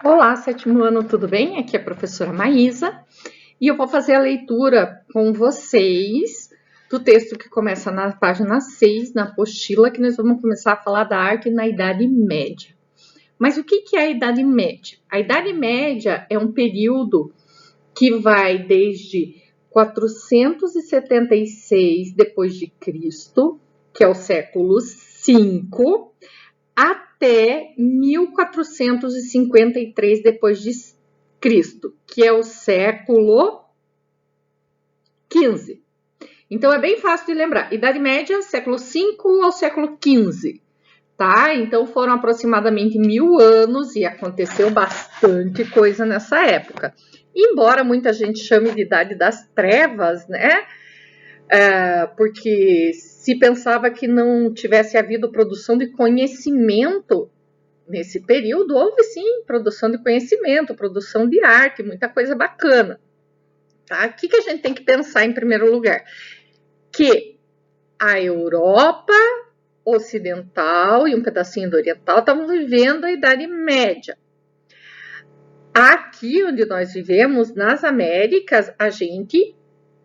Olá, sétimo ano, tudo bem? Aqui é a professora Maísa e eu vou fazer a leitura com vocês do texto que começa na página 6, na apostila, que nós vamos começar a falar da arte na Idade Média. Mas o que é a Idade Média? A Idade Média é um período que vai desde 476 depois de Cristo, que é o século V, até 1453 depois de Cristo, que é o século XV. Então é bem fácil de lembrar. Idade Média, século V ao século XV, tá? Então foram aproximadamente 1000 anos e aconteceu bastante coisa nessa época. Embora muita gente chame de Idade das Trevas, né? Porque se pensava que não tivesse havido produção de conhecimento nesse período, houve sim produção de conhecimento, produção de arte, muita coisa bacana. Tá? O que a gente tem que pensar em primeiro lugar? Que a Europa ocidental e um pedacinho do oriental estavam vivendo a Idade Média. Aqui onde nós vivemos, nas Américas, a gente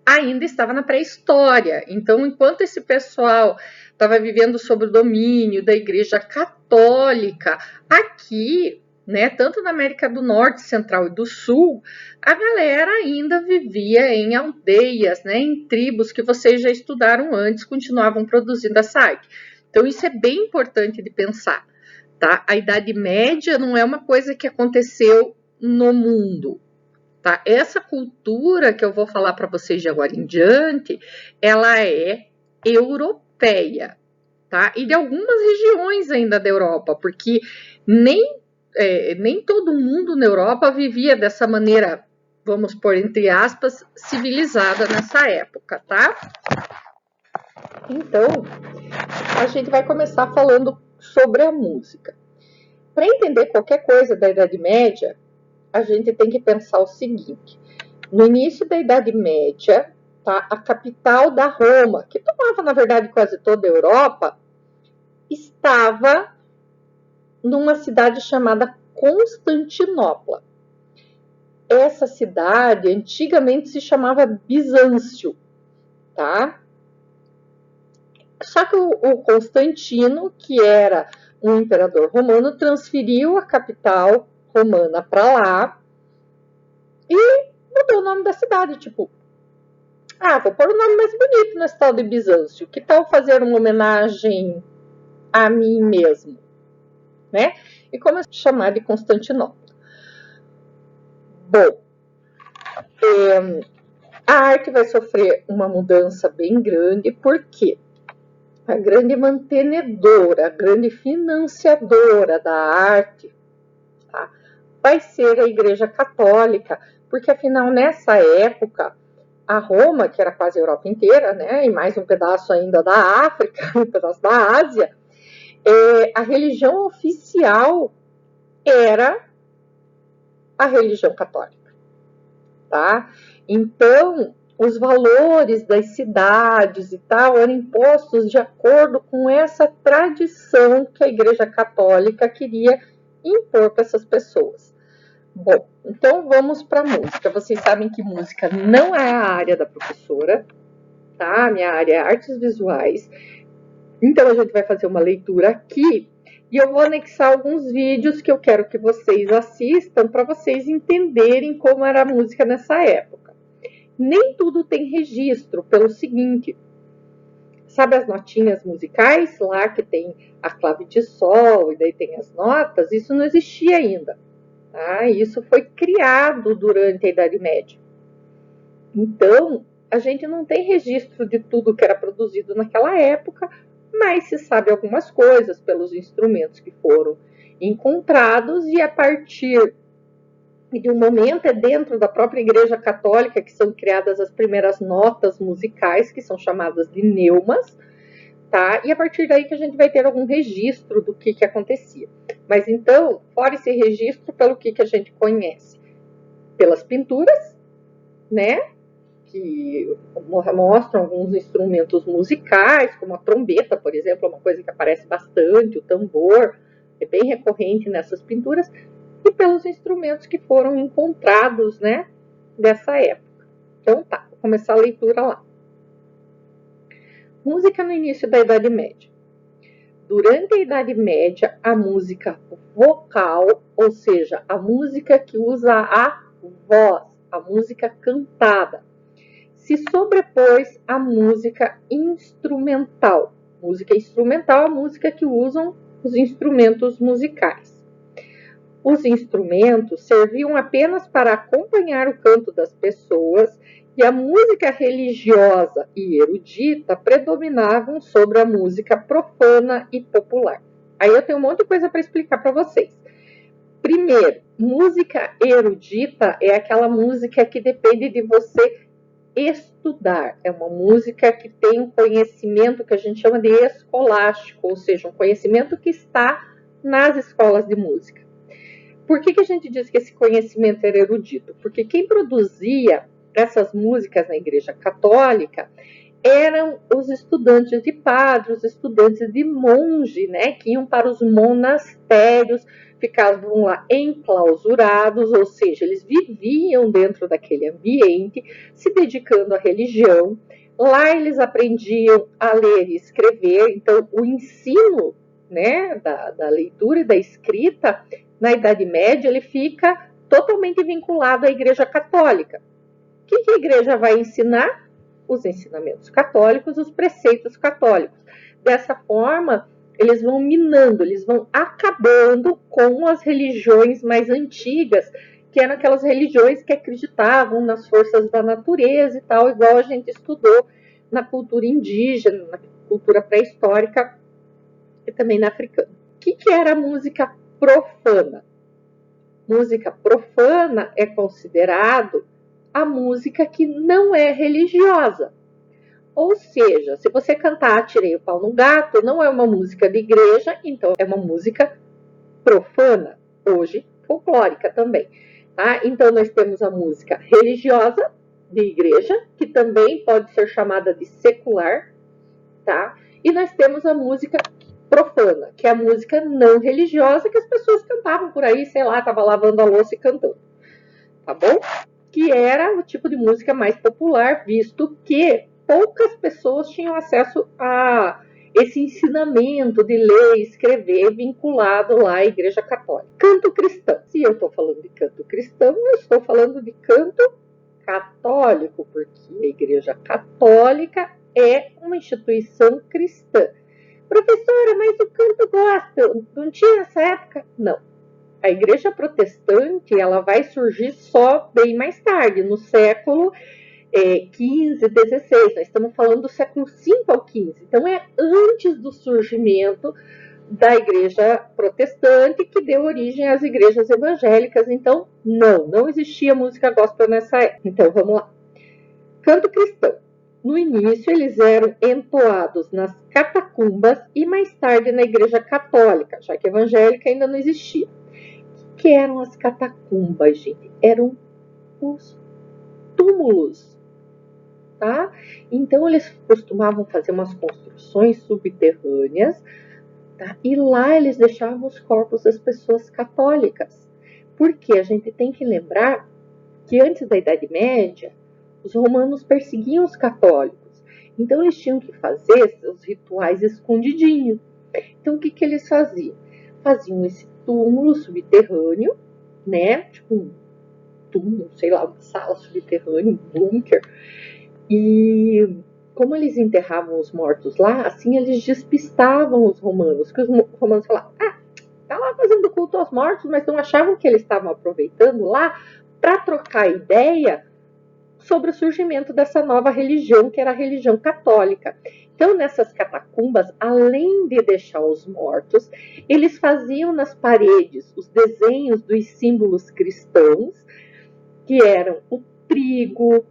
ainda estava na pré-história. Então, enquanto esse pessoal estava vivendo sob o domínio da Igreja Católica, aqui, né, tanto na América do Norte, Central e do Sul, a galera ainda vivia em aldeias, né, em tribos que vocês já estudaram antes, continuavam produzindo essa arte. Então, isso é bem importante de pensar, tá? A Idade Média não é uma coisa que aconteceu no mundo. Tá? Essa cultura que eu vou falar para vocês de agora em diante, ela é europeia, tá? E de algumas regiões ainda da Europa, porque nem todo mundo na Europa vivia dessa maneira, vamos pôr entre aspas, civilizada nessa época, tá? Então, a gente vai começar falando sobre a música. Para entender qualquer coisa da Idade Média, a gente tem que pensar o seguinte: no início da Idade Média, tá, a capital da Roma, que tomava, na verdade, quase toda a Europa, estava numa cidade chamada Constantinopla. Essa cidade antigamente se chamava Bizâncio, tá? Só que o Constantino, que era um imperador romano, transferiu a capital romana para lá e mudou o nome da cidade, tipo, vou pôr o nome mais bonito nesse tal de Bizâncio. Que tal fazer uma homenagem a mim mesmo, né? E começou a chamar de Constantinopla. Bom, a arte vai sofrer uma mudança bem grande, porque a grande mantenedora, a grande financiadora da arte, tá, vai ser a Igreja Católica, porque afinal nessa época a Roma, que era quase a Europa inteira, né, e mais um pedaço ainda da África, um pedaço da Ásia, a religião oficial era a religião católica, tá? Então, os valores das cidades e tal eram impostos de acordo com essa tradição que a Igreja Católica queria impor para essas pessoas. Bom, então vamos para a música. Vocês sabem que música não é a área da professora, tá? A minha área é artes visuais. Então a gente vai fazer uma leitura aqui e eu vou anexar alguns vídeos que eu quero que vocês assistam para vocês entenderem como era a música nessa época. Nem tudo tem registro, pelo seguinte: sabe as notinhas musicais lá que tem a clave de sol e daí tem as notas? Isso não existia ainda, tá? Isso foi criado durante a Idade Média. Então, a gente não tem registro de tudo que era produzido naquela época, mas se sabe algumas coisas pelos instrumentos que foram encontrados, e a partir de um momento é dentro da própria Igreja Católica que são criadas as primeiras notas musicais, que são chamadas de neumas, tá? E a partir daí que a gente vai ter algum registro do que acontecia. Mas então, fora esse registro, pelo que a gente conhece? Pelas pinturas, né? Que mostram alguns instrumentos musicais, como a trombeta, por exemplo, é uma coisa que aparece bastante, o tambor, é bem recorrente nessas pinturas, e pelos instrumentos que foram encontrados, né, dessa época. Então tá, vou começar a leitura lá. Música no início da Idade Média. Durante a Idade Média, a música vocal, ou seja, a música que usa a voz, a música cantada, se sobrepôs à música instrumental. Música instrumental é a música que usam os instrumentos musicais. Os instrumentos serviam apenas para acompanhar o canto das pessoas e a música religiosa e erudita predominavam sobre a música profana e popular. Aí eu tenho um monte de coisa para explicar para vocês. Primeiro, música erudita é aquela música que depende de você estudar. É uma música que tem um conhecimento que a gente chama de escolástico, ou seja, um conhecimento que está nas escolas de música. Por que a gente diz que esse conhecimento era erudito? Porque quem produzia essas músicas na Igreja Católica eram os estudantes de padre, os estudantes de monge, né, que iam para os monastérios, ficavam lá enclausurados, ou seja, eles viviam dentro daquele ambiente, se dedicando à religião. Lá eles aprendiam a ler e escrever, então o ensino, né, da leitura e da escrita na Idade Média, ele fica totalmente vinculado à Igreja Católica. O que a Igreja vai ensinar? Os ensinamentos católicos, os preceitos católicos. Dessa forma, eles vão minando, eles vão acabando com as religiões mais antigas, que eram aquelas religiões que acreditavam nas forças da natureza e tal, igual a gente estudou na cultura indígena, na cultura pré-histórica e também na africana. O que era a música profana? Música profana é considerado a música que não é religiosa. Ou seja, se você cantar Atirei o Pau no Gato, não é uma música de igreja, então é uma música profana, hoje folclórica também. Tá? Então nós temos a música religiosa de igreja, que também pode ser chamada de secular, tá? E nós temos a música profana, que é a música não religiosa que as pessoas cantavam por aí, sei lá, tava lavando a louça e cantando, tá bom? Que era o tipo de música mais popular, visto que poucas pessoas tinham acesso a esse ensinamento de ler e escrever vinculado lá à Igreja Católica. Canto cristão. Se eu estou falando de canto cristão, eu estou falando de canto católico, porque a Igreja Católica é uma instituição cristã. Professora, mas o canto gospel não tinha nessa época? Não. A Igreja Protestante ela vai surgir só bem mais tarde, no século XV, XVI. Nós estamos falando do século V ao XV. Então, é antes do surgimento da Igreja Protestante que deu origem às igrejas evangélicas. Então, não existia música gospel nessa época. Então, vamos lá. Canto cristão. No início, eles eram entoados nas catacumbas e mais tarde na Igreja Católica, já que a evangélica ainda não existia. O que eram as catacumbas, gente? Eram os túmulos, tá? Então, eles costumavam fazer umas construções subterrâneas, tá? E lá eles deixavam os corpos das pessoas católicas. Porque a gente tem que lembrar que antes da Idade Média, os romanos perseguiam os católicos. Então, eles tinham que fazer os rituais escondidinho. Então, o que eles faziam? Faziam esse túmulo subterrâneo, né? Tipo um túmulo, sei lá, uma sala subterrânea, um bunker. E como eles enterravam os mortos lá, assim eles despistavam os romanos. Que os romanos falavam, tá lá fazendo culto aos mortos, mas não achavam que eles estavam aproveitando lá para trocar ideia sobre o surgimento dessa nova religião, que era a religião católica. Então, nessas catacumbas, além de deixar os mortos, eles faziam nas paredes os desenhos dos símbolos cristãos, que eram o trigo,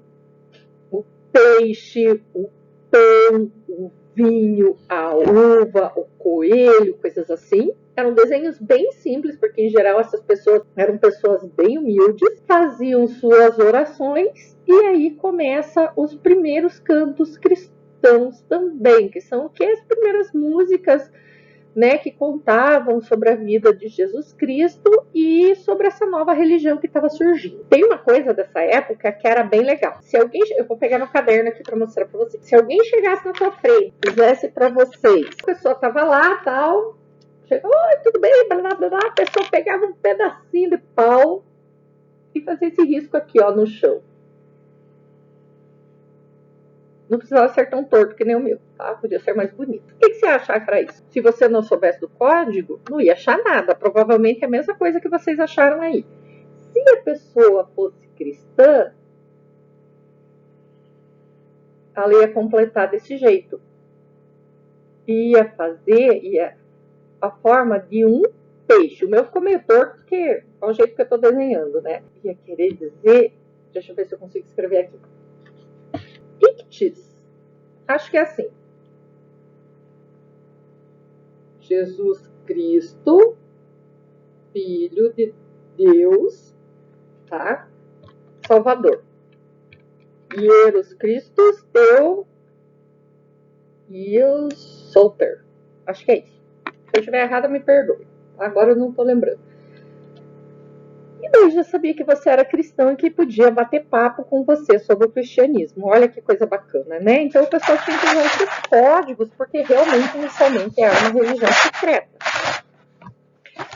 o peixe, o pão, o vinho, a uva, o coelho, coisas assim. Eram desenhos bem simples, porque em geral essas pessoas eram pessoas bem humildes, faziam suas orações e aí começa os primeiros cantos cristãos também, que são o que? As primeiras músicas né, que contavam sobre a vida de Jesus Cristo e sobre essa nova religião que estava surgindo. Tem uma coisa dessa época que era bem legal. Se alguém, eu vou pegar no caderno aqui para mostrar para vocês. Se alguém chegasse na sua frente, fizesse para vocês, a pessoa estava lá, tal, chegou, oi, tudo bem, blá, blá, blá, a pessoa pegava um pedacinho de pau e fazia esse risco aqui, ó, no chão. Não precisava ser tão torto que nem o meu, tá? Podia ser mais bonito. O que você acha que era isso? Se você não soubesse do código, não ia achar nada. Provavelmente é a mesma coisa que vocês acharam aí. Se a pessoa fosse cristã, ela ia completar desse jeito. Ia fazer a forma de um peixe. O meu ficou meio torto porque é o jeito que eu tô desenhando, né? Ia querer dizer... Deixa eu ver se eu consigo escrever aqui. Ictis. Acho que é assim. Jesus Cristo, Filho de Deus, tá? Salvador. Jesus Christus, teu solter. Acho que é isso. Se eu estiver errada, me perdoe. Agora eu não tô lembrando. E daí já sabia que você era cristão e que podia bater papo com você sobre o cristianismo. Olha que coisa bacana, né? Então o pessoal tinha que usar esses códigos, porque realmente, inicialmente, era uma religião secreta.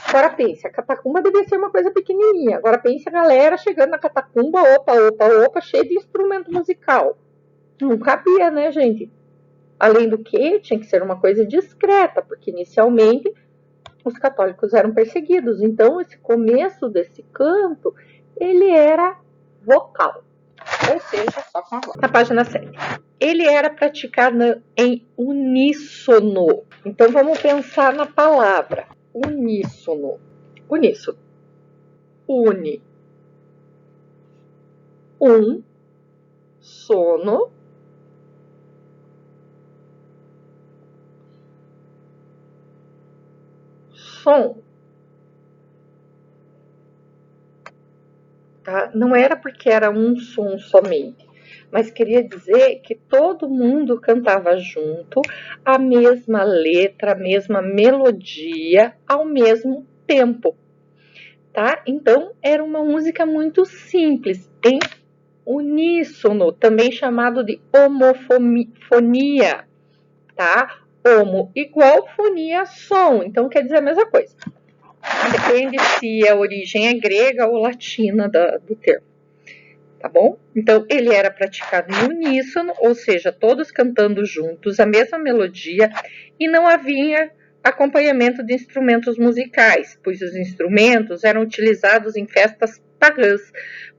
Agora pense, a catacumba devia ser uma coisa pequenininha. Agora pense a galera chegando na catacumba, opa, cheio de instrumento musical. Não cabia, né, gente? Além do que, tinha que ser uma coisa discreta, porque inicialmente os católicos eram perseguidos. Então, esse começo desse canto, ele era vocal. Ou seja, só com a voz. Na página 7. Ele era praticado em uníssono. Então, vamos pensar na palavra. Uníssono. Uníssono. Uni. Sono. Som. Tá? Não era porque era um som somente, mas queria dizer que todo mundo cantava junto, a mesma letra, a mesma melodia, ao mesmo tempo. Tá? Então, era uma música muito simples, em uníssono, também chamado de homofonia, tá? Homo igual, fonia, som, então quer dizer a mesma coisa. Depende se a origem é grega ou latina do termo, tá bom? Então, ele era praticado em uníssono, ou seja, todos cantando juntos a mesma melodia, e não havia acompanhamento de instrumentos musicais, pois os instrumentos eram utilizados em festas pagãs,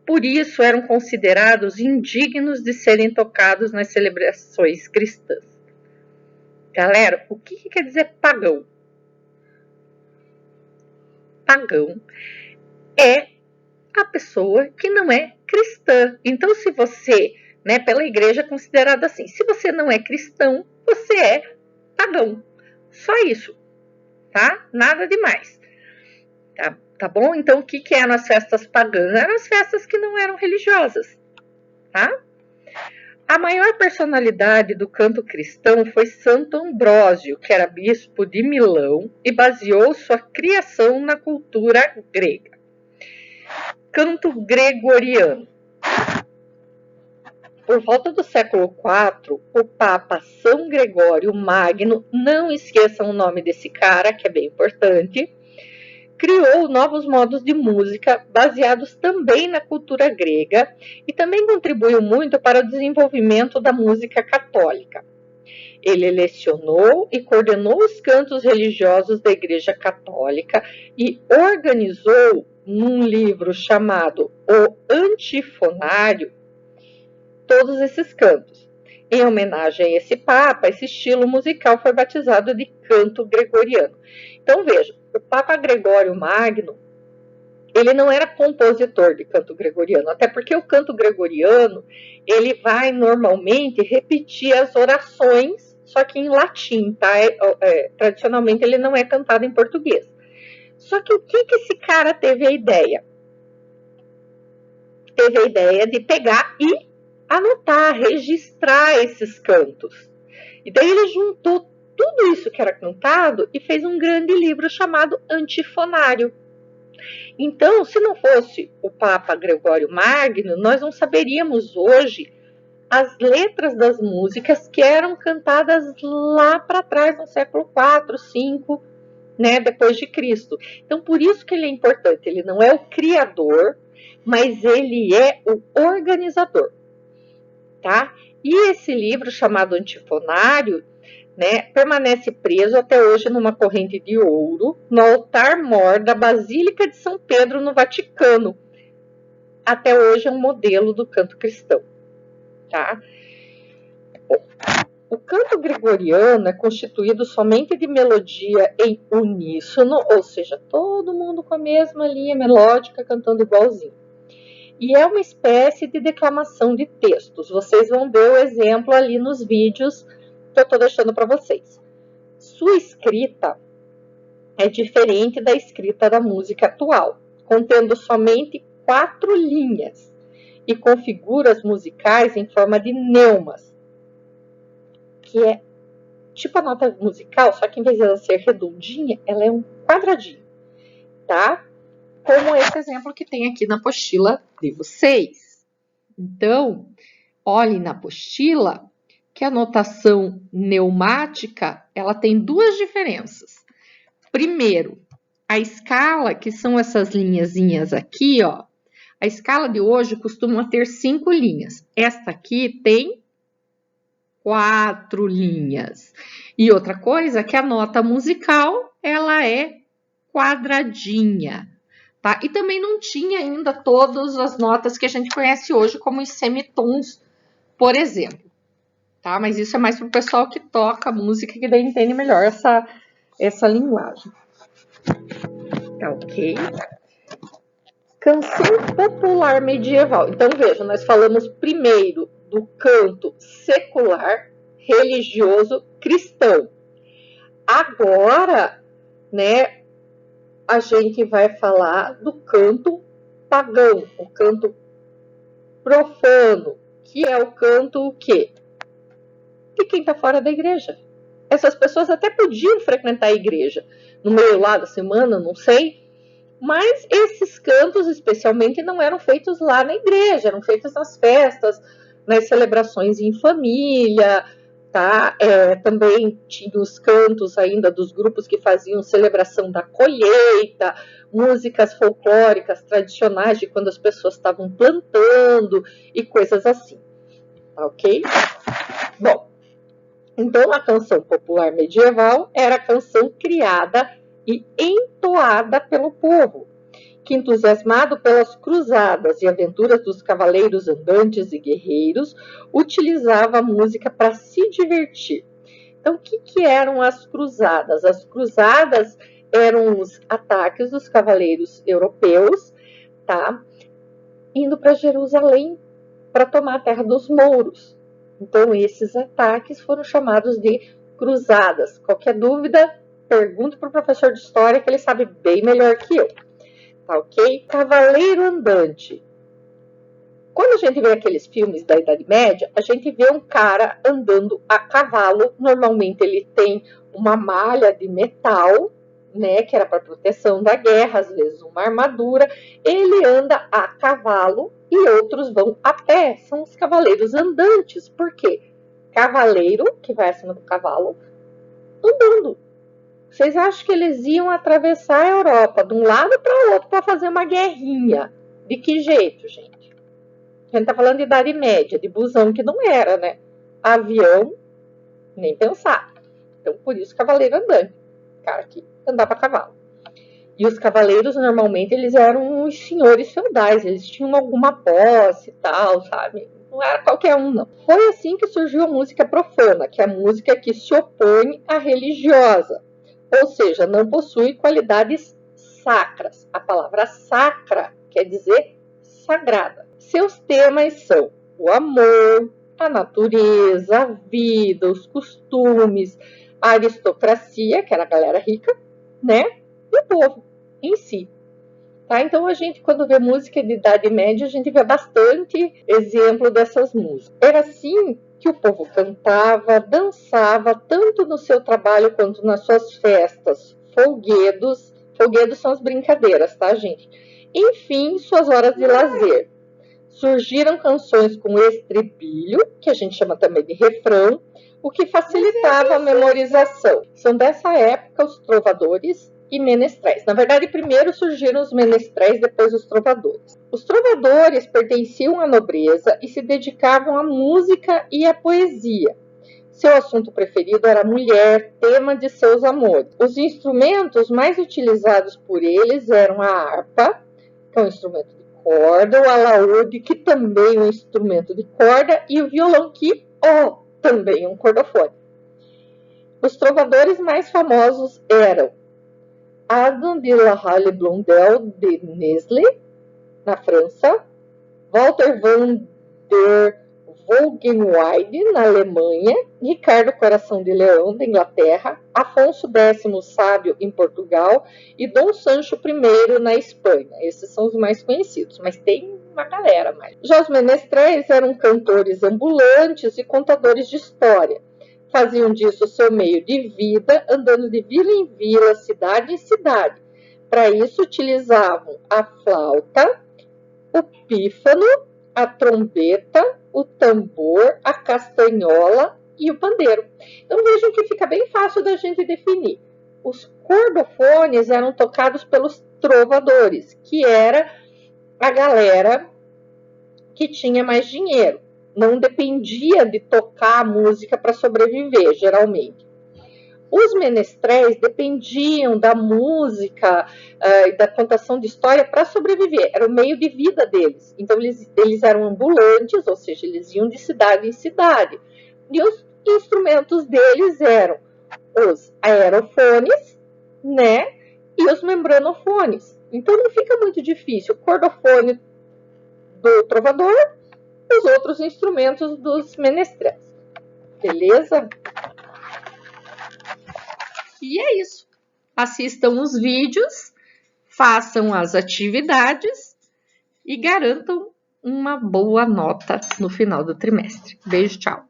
por isso eram considerados indignos de serem tocados nas celebrações cristãs. Galera, o que quer dizer pagão? Pagão é a pessoa que não é cristã. Então, se você, né, pela igreja é considerado assim, se você não é cristão, você é pagão. Só isso, tá? Nada demais. Tá bom? Então, o que eram as festas pagãs? Eram as festas que não eram religiosas, tá? A maior personalidade do canto cristão foi Santo Ambrósio, que era bispo de Milão e baseou sua criação na cultura grega. Canto gregoriano. Por volta do século IV, o Papa São Gregório Magno, não esqueçam o nome desse cara, que é bem importante, criou novos modos de música baseados também na cultura grega e também contribuiu muito para o desenvolvimento da música católica. Ele lecionou e coordenou os cantos religiosos da Igreja Católica e organizou, num livro chamado O Antifonário, todos esses cantos. Em homenagem a esse Papa, esse estilo musical foi batizado de canto gregoriano. Então veja, o Papa Gregório Magno, ele não era compositor de canto gregoriano, até porque o canto gregoriano, ele vai normalmente repetir as orações, só que em latim, tá? Tradicionalmente ele não é cantado em português. Só que o que esse cara teve a ideia? Teve a ideia de pegar e anotar, registrar esses cantos. E daí ele juntou tudo isso que era cantado e fez um grande livro chamado Antifonário. Então, se não fosse o Papa Gregório Magno, nós não saberíamos hoje as letras das músicas que eram cantadas lá para trás, no século IV, V, né, depois de Cristo. Então, por isso que ele é importante. Ele não é o criador, mas ele é o organizador, tá? E esse livro chamado Antifonário, né, permanece preso até hoje numa corrente de ouro no altar-mor da Basílica de São Pedro, no Vaticano. Até hoje é um modelo do canto cristão, tá? O canto gregoriano é constituído somente de melodia em uníssono, ou seja, todo mundo com a mesma linha melódica cantando igualzinho. E é uma espécie de declamação de textos. Vocês vão ver o exemplo ali nos vídeos que eu estou deixando para vocês. Sua escrita é diferente da escrita da música atual, contendo somente 4 linhas e com figuras musicais em forma de neumas, que é tipo a nota musical, só que em vez de ela ser redondinha, ela é um quadradinho, tá? Como esse exemplo que tem aqui na apostila de vocês. Então, olhem na apostila que a notação neumática, ela tem 2 diferenças. Primeiro, a escala, que são essas linhazinhas aqui, ó, a escala de hoje costuma ter 5 linhas. Esta aqui tem 4 linhas. E outra coisa, que a nota musical, ela é quadradinha, tá? E também não tinha ainda todas as notas que a gente conhece hoje, como os semitons, por exemplo, tá? Mas isso é mais para o pessoal que toca música, que daí entende melhor essa linguagem. Tá ok? Canção popular medieval. Então, veja, nós falamos primeiro do canto secular, religioso, cristão. Agora, né, a gente vai falar do canto pagão, o canto profano, que é o canto o quê? De quem está fora da igreja. Essas pessoas até podiam frequentar a igreja no meio lá da semana, não sei, mas esses cantos especialmente não eram feitos lá na igreja, eram feitos nas festas, nas celebrações em família, tá? Também tinha os cantos ainda dos grupos que faziam celebração da colheita, músicas folclóricas tradicionais de quando as pessoas estavam plantando e coisas assim, tá ok? Bom, então a canção popular medieval era a canção criada e entoada pelo povo, que, entusiasmado pelas cruzadas e aventuras dos cavaleiros andantes e guerreiros, utilizava a música para se divertir. Então, o que eram as cruzadas? As cruzadas eram os ataques dos cavaleiros europeus, tá? Indo para Jerusalém para tomar a terra dos mouros. Então, esses ataques foram chamados de cruzadas. Qualquer dúvida, pergunte para o professor de história, que ele sabe bem melhor que eu. Tá ok? Cavaleiro andante. Quando a gente vê aqueles filmes da Idade Média, a gente vê um cara andando a cavalo. Normalmente ele tem uma malha de metal, né, que era para proteção da guerra, às vezes uma armadura. Ele anda a cavalo e outros vão a pé. São os cavaleiros andantes. Por quê? Cavaleiro, que vai acima do cavalo, andando. Vocês acham que eles iam atravessar a Europa de um lado para o outro para fazer uma guerrinha? De que jeito, gente? A gente tá falando de Idade Média, de busão, que não era, né? Avião, nem pensar. Então, por isso, cavaleiro andante. Cara que andava a cavalo. E os cavaleiros, normalmente, eles eram os senhores feudais. Eles tinham alguma posse e tal, sabe? Não era qualquer um, não. Foi assim que surgiu a música profana, que é a música que se opõe à religiosa. Ou seja, não possui qualidades sacras. A palavra sacra quer dizer sagrada. Seus temas são o amor, a natureza, a vida, os costumes, a aristocracia, que era a galera rica, né? E o povo em si. Tá? Então, a gente, quando vê música de Idade Média, a gente vê bastante exemplo dessas músicas. Era assim que o povo cantava, dançava, tanto no seu trabalho quanto nas suas festas, folguedos. Folguedos são as brincadeiras, tá, gente? Enfim, suas horas de lazer. Surgiram canções com estribilho, que a gente chama também de refrão, o que facilitava a memorização. São dessa época os trovadores e menestréis. Na verdade, primeiro surgiram os menestréis, depois os trovadores. Os trovadores pertenciam à nobreza e se dedicavam à música e à poesia. Seu assunto preferido era a mulher, tema de seus amores. Os instrumentos mais utilizados por eles eram a harpa, que é um instrumento de corda, o alaúde, que também é um instrumento de corda, e o violão, que também é um cordofone. Os trovadores mais famosos eram Adam de la Halle Blondel de Nesle, na França, Walter van der Volgenweide, na Alemanha, Ricardo Coração de Leão, da Inglaterra, Afonso X Sábio, em Portugal, e Dom Sancho I, na Espanha. Esses são os mais conhecidos, mas tem uma galera mais. Já os menestréis eram cantores ambulantes e contadores de história. Faziam disso seu meio de vida, andando de vila em vila, cidade em cidade. Para isso, utilizavam a flauta, o pífano, a trombeta, o tambor, a castanhola e o pandeiro. Então vejam que fica bem fácil da gente definir. Os cordofones eram tocados pelos trovadores, que era a galera que tinha mais dinheiro. Não dependia de tocar a música para sobreviver, geralmente. Os menestréis dependiam da música e da contação de história para sobreviver. Era o meio de vida deles. Então, eles eram ambulantes, ou seja, eles iam de cidade em cidade. E os instrumentos deles eram os aerofones, né? E os membranofones. Então, não fica muito difícil. O cordofone do trovador, os outros instrumentos dos menestréis. Beleza? E é isso. Assistam os vídeos, façam as atividades e garantam uma boa nota no final do trimestre. Beijo, tchau!